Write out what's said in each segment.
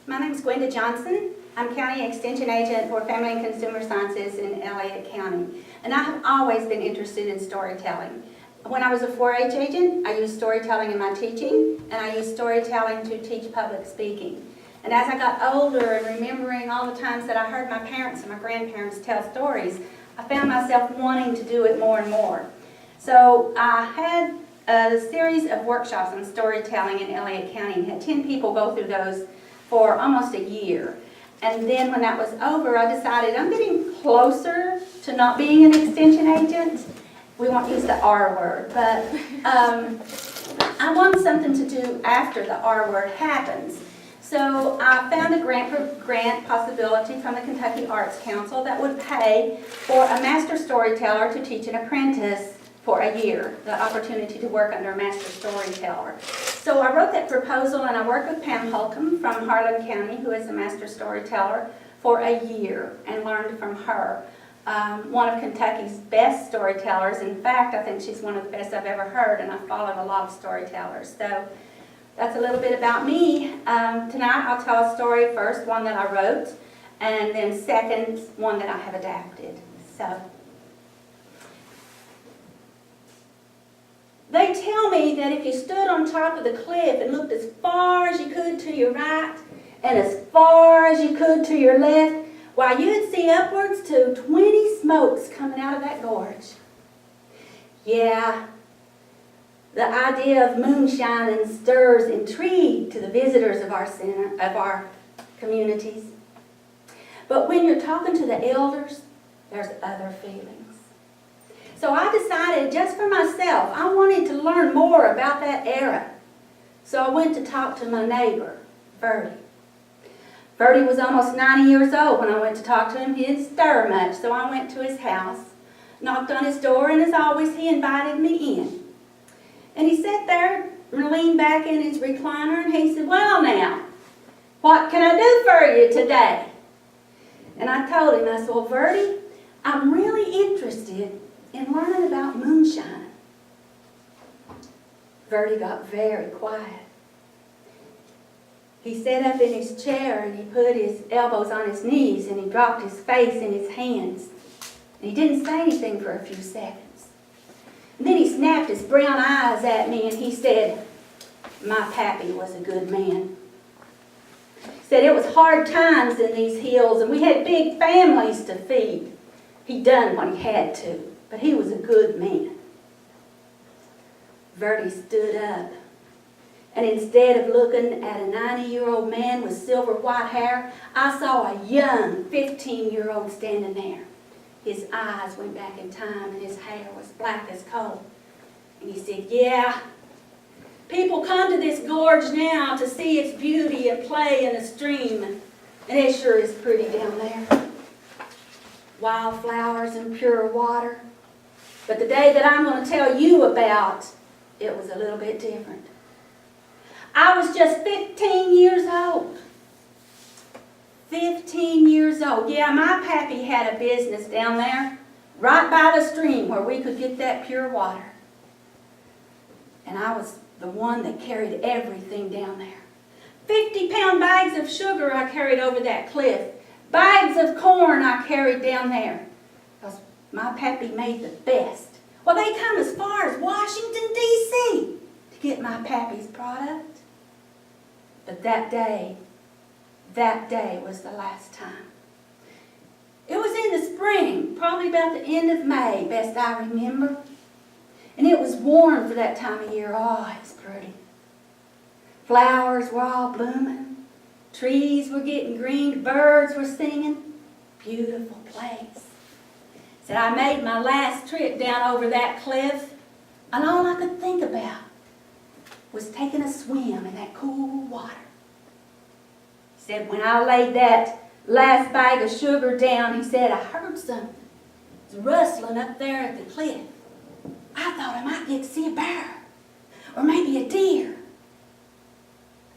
My name is Gwenda Johnson. I'm County Extension Agent for Family and Consumer Sciences in Elliott County. And I have always been interested in storytelling. When I was a 4-H agent, I used storytelling in my teaching, and I used storytelling to teach public speaking. And as I got older and remembering all the times that I heard my parents and my grandparents tell stories, I found myself wanting to do it more and more. So I had a series of workshops on storytelling in Elliott County and had 10 people go through those for almost a year. And then when that was over, I decided I'm getting closer to not being an extension agent. We won't use the R word, but I want something to do after the R word happens. So I found a grant possibility from the Kentucky Arts Council that would pay for a master storyteller to teach an apprentice for a year, the opportunity to work under a master storyteller. So I wrote that proposal and I worked with Pam Holcomb from Harlan County, who is a master storyteller, for a year and learned from her. One of Kentucky's best storytellers. In fact, I think she's one of the best I've ever heard, and I followed a lot of storytellers. So that's a little bit about me. Tonight I'll tell a story first, one that I wrote, and then second, one that I have adapted. So they tell me that if you stood on top of the cliff and looked as far as you could to your right and as far as you could to your left, why, you'd see upwards to 20 smokes coming out of that gorge. Yeah, the idea of moonshine and stirs intrigue to the visitors of our center, of our communities. But when you're talking to the elders, there's other feelings. So I decided just for myself, I wanted to learn more about that era. So I went to talk to my neighbor, Verdi. Verdi was almost 90 years old when I went to talk to him. He didn't stir much, so I went to his house, knocked on his door, and as always, he invited me in. And he sat there and leaned back in his recliner, and he said, "Well now, what can I do for you today?" And I told him, I said, "Well, Verdi, I'm really interested in learning about moonshine." Verdi got very quiet. He sat up in his chair and he put his elbows on his knees and he dropped his face in his hands. And he didn't say anything for a few seconds. And then he snapped his brown eyes at me and he said, "My pappy was a good man." He said it was hard times in these hills and we had big families to feed. He done what he had to, but he was a good man. Verdi stood up, and instead of looking at a 90-year-old man with silver white hair, I saw a young 15-year-old standing there. His eyes went back in time and his hair was black as coal. And he said, "Yeah, people come to this gorge now to see its beauty and play in the stream, and it sure is pretty down there. Wildflowers and pure water. But the day that I'm going to tell you about, it was a little bit different. I was just 15 years old. 15 years old. Yeah, my pappy had a business down there, right by the stream where we could get that pure water. And I was the one that carried everything down there. 50-pound bags of sugar I carried over that cliff. Bags of corn I carried down there. Because my pappy made the best. Well, they come as far as Washington, D.C. to get my pappy's product. But that day was the last time. It was in the spring, probably about the end of May, best I remember. And it was warm for that time of year. Oh, it was pretty. Flowers were all blooming. Trees were getting green. Birds were singing. Beautiful place. Said I made my last trip down over that cliff, and all I could think about was taking a swim in that cool water. He said, when I laid that last bag of sugar down, he said, I heard something. It was rustling up there at the cliff. I thought I might get to see a bear, or maybe a deer.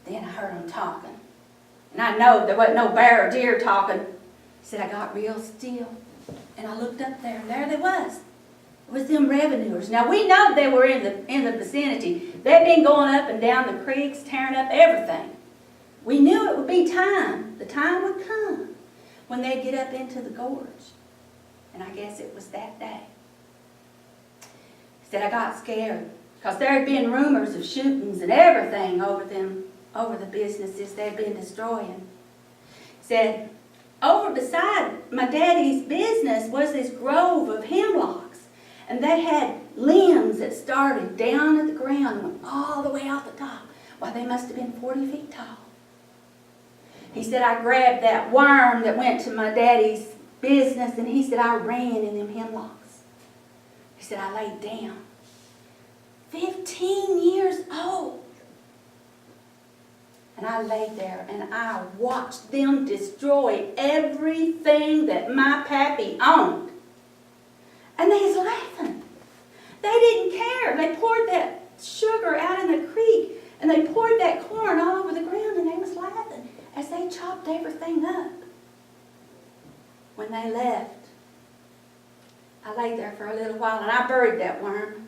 Then I heard him talking. And I know there wasn't no bear or deer talking. He said, I got real still. And I looked up there, and there they was. It was them revenuers. Now, we know they were in the vicinity. They'd been going up and down the creeks, tearing up everything. We knew it would be time, the time would come when they'd get up into the gorge. And I guess it was that day. He said, I got scared because there had been rumors of shootings and everything over the businesses they'd been destroying. He said, over beside my daddy's business was this grove of hemlocks, and they had limbs that started down at the ground and went all the way out the top. Well, they must have been 40 feet tall. He said, I grabbed that worm that went to my daddy's business, and he said, I ran in them hemlocks. He said, I laid down. 15 years old. And I laid there and I watched them destroy everything that my pappy owned. And they was laughing. They didn't care. They poured that sugar out in the creek and they poured that corn all over the ground and they was laughing as they chopped everything up. When they left, I laid there for a little while and I buried that worm.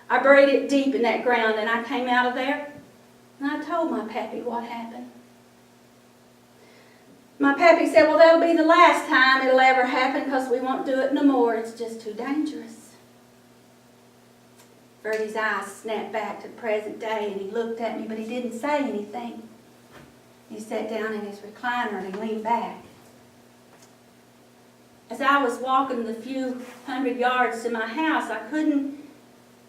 I buried it deep in that ground and I came out of there. And I told my pappy what happened. My pappy said, well, that'll be the last time it'll ever happen because we won't do it no more. It's just too dangerous. Bertie's eyes snapped back to the present day and he looked at me, but he didn't say anything. He sat down in his recliner and he leaned back. As I was walking the few hundred yards to my house, I couldn't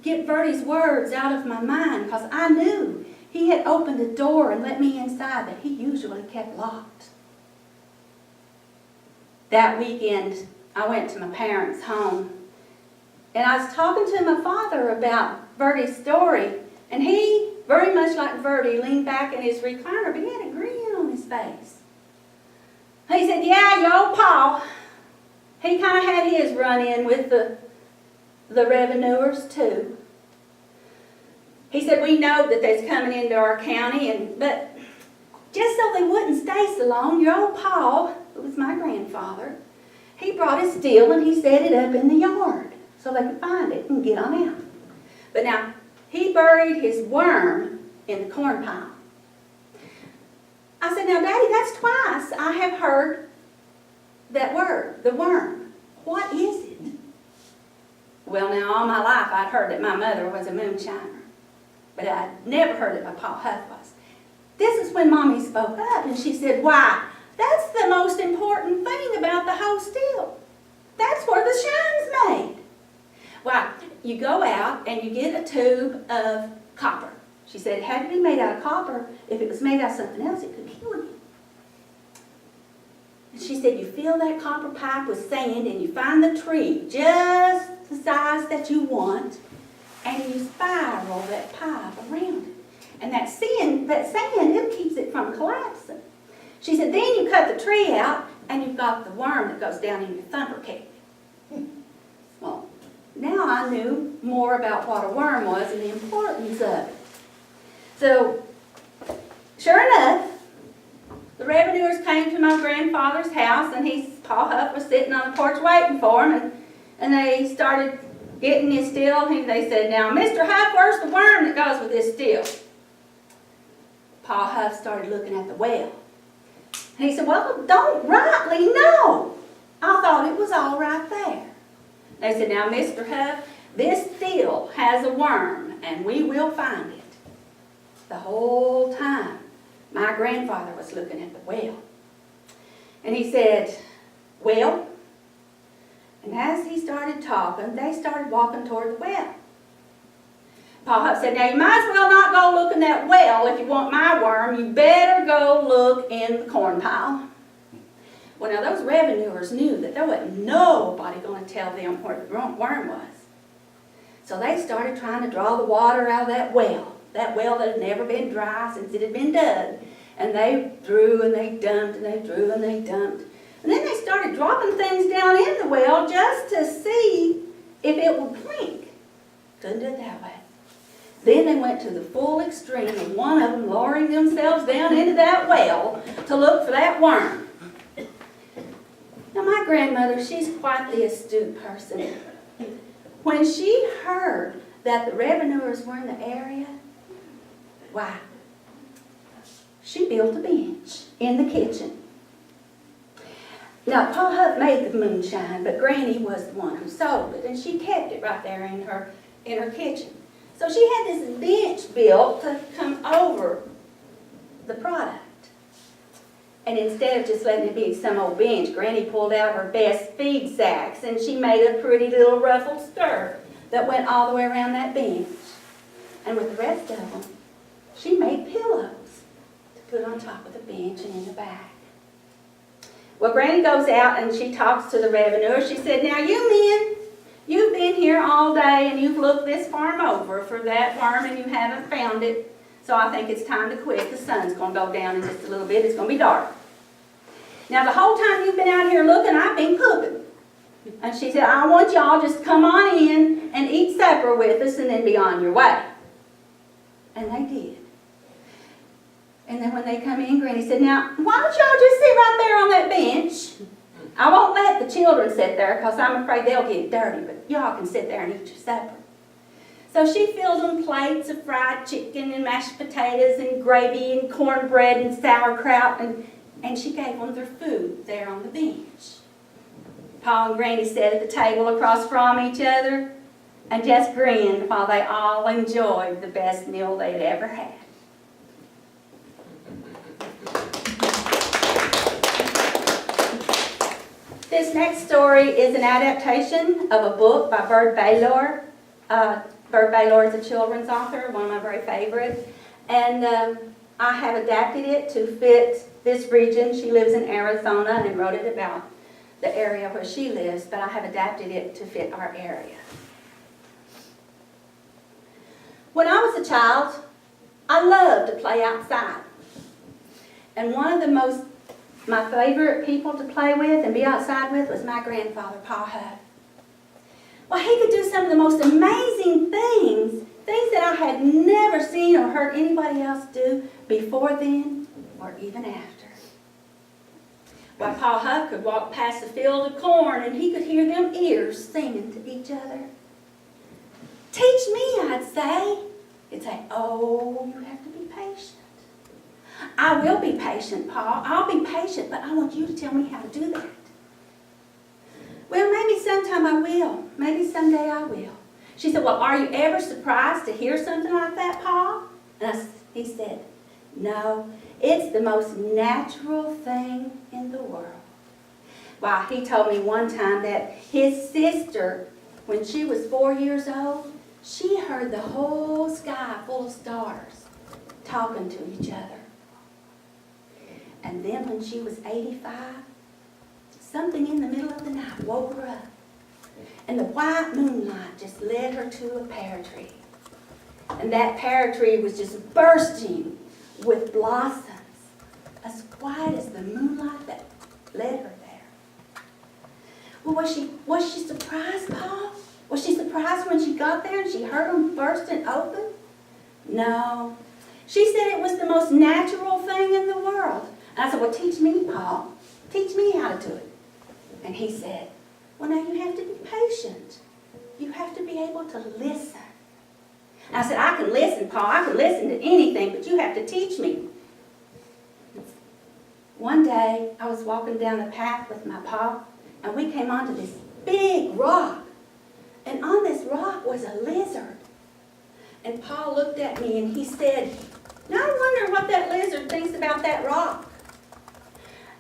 get Bertie's words out of my mind because I knew he had opened a door and let me inside that he usually kept locked. That weekend, I went to my parents' home. And I was talking to my father about Bertie's story. And he, very much like Bertie, leaned back in his recliner, but he had a grin on his face. He said, yeah, your old pa, he kind of had his run-in with the revenuers too. He said, we know that they's coming into our county, but just so they wouldn't stay so long, your old pa, who was my grandfather, he brought his steel and he set it up in the yard so they could find it and get on out. But now, he buried his worm in the corn pile. I said, now, Daddy, that's twice I have heard that word, the worm. What is it? Well, now, all my life I'd heard that my mother was a moonshiner. But I'd never heard that my Pa Huff was. This is when Mommy spoke up and she said, why, that's the most important thing about the whole steel. That's where the shine's made. Why, you go out and you get a tube of copper. She said it had to be made out of copper. If it was made out of something else, it could kill you. And she said you fill that copper pipe with sand and you find the tree just the size that you want, and you spiral that pipe around it. And that sand, it keeps it from collapsing. She said, then you cut the tree out, and you've got the worm that goes down in your thumper cake. Well, now I knew more about what a worm was and the importance of it. So, sure enough, the revenuers came to my grandfather's house, and Pa Huff was sitting on the porch waiting for him, and they started getting his steel. They said, now, Mr. Huff, where's the worm that goes with this steel? Pa Huff started looking at the well. And he said, well, don't rightly know. I thought it was all right there. They said, now, Mr. Huff, this steel has a worm, and we will find it. The whole time, my grandfather was looking at the well. And he said, well, and as he started talking, they started walking toward the well. Pa Huff said, now you might as well not go look in that well if you want my worm. You better go look in the corn pile. Well, now those revenuers knew that there wasn't nobody going to tell them where the worm was. So they started trying to draw the water out of that well that had never been dry since it had been dug. And they drew and they dumped and they drew and they dumped. And then they started dropping things down in the well just to see if it would clink. Couldn't do it that way. Then they went to the full extreme of one of them lowering themselves down into that well to look for that worm. Now my grandmother, she's quite the astute person. When she heard that the revenuers were in the area, why, she built a bench in the kitchen. Now, Pa Huff made the moonshine, but Granny was the one who sold it, and she kept it right there in her kitchen. So she had this bench built to come over the product. And instead of just letting it be some old bench, Granny pulled out her best feed sacks, and she made a pretty little ruffled skirt that went all the way around that bench. And with the rest of them, she made pillows to put on top of the bench and in the back. Well, Granny goes out and she talks to the revenuer. She said, now you men, you've been here all day and you've looked this farm over for that worm and you haven't found it. So I think it's time to quit. The sun's going to go down in just a little bit. It's going to be dark. Now, the whole time you've been out here looking, I've been cooking. And she said, I want y'all just to come on in and eat supper with us and then be on your way. And they did. And then when they come in, Granny said, now, why don't y'all just sit right there on that bench? I won't let the children sit there because I'm afraid they'll get dirty, but y'all can sit there and eat your supper. So she filled them plates of fried chicken and mashed potatoes and gravy and cornbread and sauerkraut, and she gave them their food there on the bench. Pa and Granny sat at the table across from each other and just grinned while they all enjoyed the best meal they'd ever had. This next story is an adaptation of a book by Bert Baylor. Bert Baylor is a children's author, one of my very favorites. And I have adapted it to fit this region. She lives in Arizona and wrote it about the area where she lives, but I have adapted it to fit our area. When I was a child, I loved to play outside. And one of my favorite people to play with and be outside with was my grandfather, Pa Huff. Well, he could do some of the most amazing things that I had never seen or heard anybody else do before then or even after. Well, Pa Huff could walk past a field of corn and he could hear them ears singing to each other. Teach me, I'd say. He'd say, oh, you have to be patient. I will be patient, Pa. I'll be patient, but I want you to tell me how to do that. Well, maybe sometime I will. Maybe someday I will. She said, well, are you ever surprised to hear something like that, Pa? And he said, no, it's the most natural thing in the world. Well, he told me one time that his sister, when she was 4 years old, she heard the whole sky full of stars talking to each other. And then when she was 85, something in the middle of the night woke her up. And the white moonlight just led her to a pear tree. And that pear tree was just bursting with blossoms, as white as the moonlight that led her there. Well, was she surprised, Pa? Was she surprised when she got there and she heard them bursting open? No. She said it was the most natural thing in the world. And I said, well, teach me, Pa. Teach me how to do it. And he said, well, now you have to be patient. You have to be able to listen. And I said, I can listen, Pa. I can listen to anything, but you have to teach me. One day, I was walking down the path with my Pa, and we came onto this big rock. And on this rock was a lizard. And Pa looked at me and he said, now I wonder what that lizard thinks about that rock.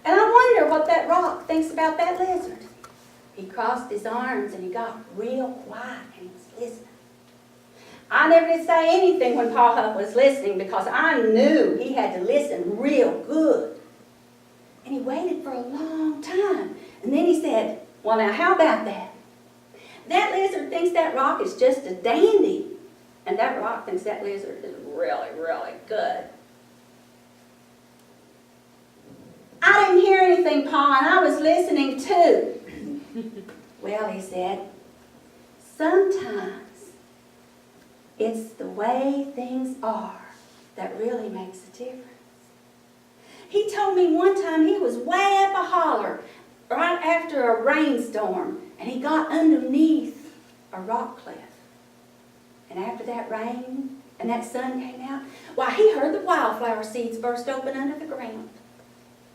And I wonder what that rock thinks about that lizard. He crossed his arms and he got real quiet and he was listening. I never did say anything when Pa Huff was listening because I knew he had to listen real good. And he waited for a long time. And then he said, well, now how about that? That lizard thinks that rock is just a dandy. And that rock thinks that lizard is really, really good. I didn't hear anything, Pa, and I was listening too. Well, he said, sometimes it's the way things are that really makes a difference. He told me one time he was way up a holler right after a rainstorm, and he got underneath a rock cliff. And after that rain and that sun came out, why, he heard the wildflower seeds burst open under the ground.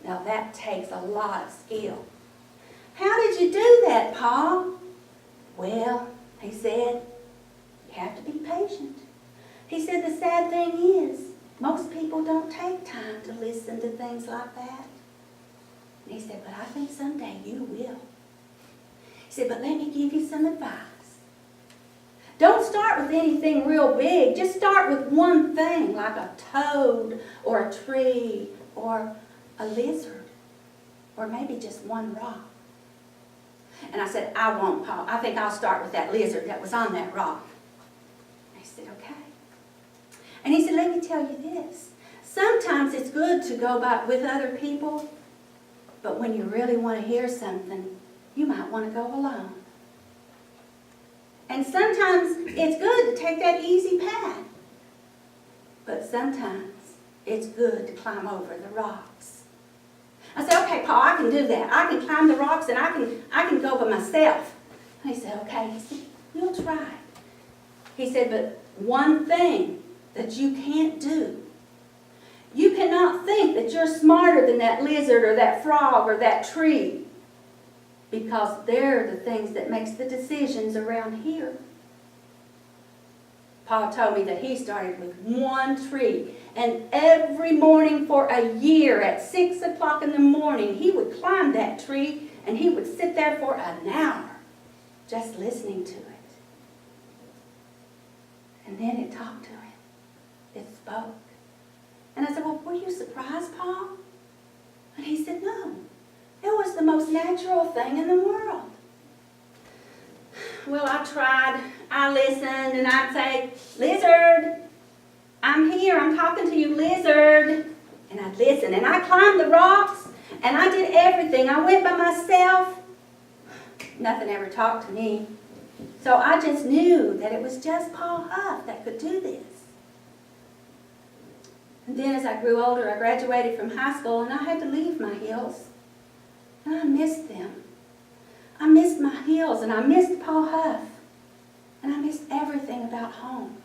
Now that takes a lot of skill. How did you do that, Pa? Well, he said, you have to be patient. He said the sad thing is, most people don't take time to listen to things like that. And he said, but I think someday you will. He said, but let me give you some advice. Don't start with anything real big. Just start with one thing, like a toad or a tree or a lizard or maybe just one rock. And I said, I won't, Pa. I think I'll start with that lizard that was on that rock. And he said, okay. And he said, let me tell you this. Sometimes it's good to go with other people, but when you really want to hear something, you might want to go alone. And sometimes it's good to take that easy path, but sometimes it's good to climb over the rocks. I said, okay, Pa, I can do that. I can climb the rocks and I can go by myself. And he said, okay. He said, we'll try. He said, but one thing that you can't do, you cannot think that you're smarter than that lizard or that frog or that tree, because they're the things that makes the decisions around here. Pa told me that he started with one tree, and every morning for a year at 6 o'clock in the morning, he would climb that tree and he would sit there for an hour just listening to it. And then it talked to him. It spoke. And I said, well, were you surprised, Pa? And he said, no. It was the most natural thing in the world. Well, I tried. I listened, and I'd say, lizard, I'm here. I'm talking to you, lizard. And I'd listen, and I climbed the rocks, and I did everything. I went by myself. Nothing ever talked to me. So I just knew that it was just Pa Huff that could do this. And then as I grew older, I graduated from high school, and I had to leave my hills. And I missed them. I missed my hills, and I missed Pa Huff. And I missed everything about home.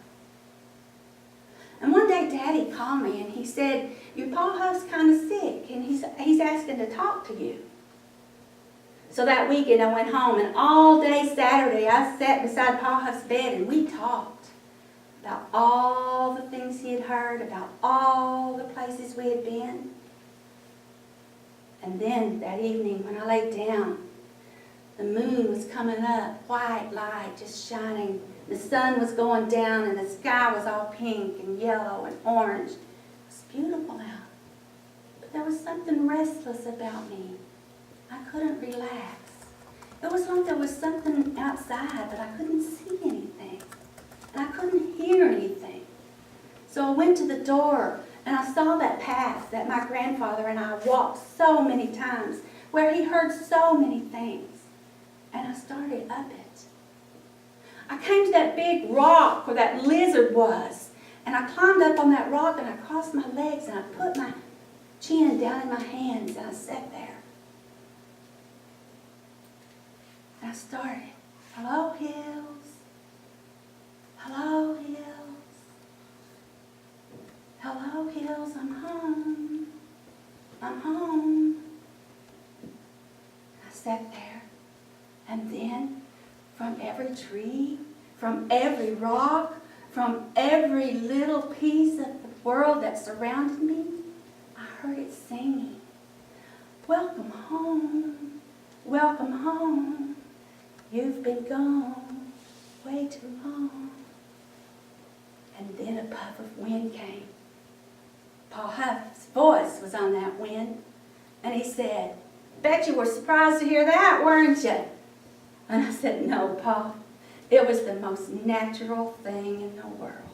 And one day Daddy called me and he said, your Pa Huff's kind of sick and he's asking to talk to you. So that weekend I went home, and all day Saturday I sat beside Pa Huff's bed and we talked about all the things he had heard, about all the places we had been. And then that evening when I laid down, the moon was coming up, white light just shining. The sun was going down and the sky was all pink and yellow and orange. It was beautiful out. But there was something restless about me. I couldn't relax. It was like there was something outside, but I couldn't see anything. And I couldn't hear anything. So I went to the door and I saw that path that my grandfather and I walked so many times, where he heard so many things. And I started up it. I came to that big rock where that lizard was. And I climbed up on that rock and I crossed my legs and I put my chin down in my hands and I sat there. And I started, hello hills, hello hills, hello hills, I'm home, I'm home. I sat there. And then, from every tree, from every rock, from every little piece of the world that surrounded me, I heard it singing, welcome home, you've been gone way too long. And then a puff of wind came. Pa Huff's voice was on that wind, and he said, bet you were surprised to hear that, weren't you? And I said, no, Pa. It was the most natural thing in the world.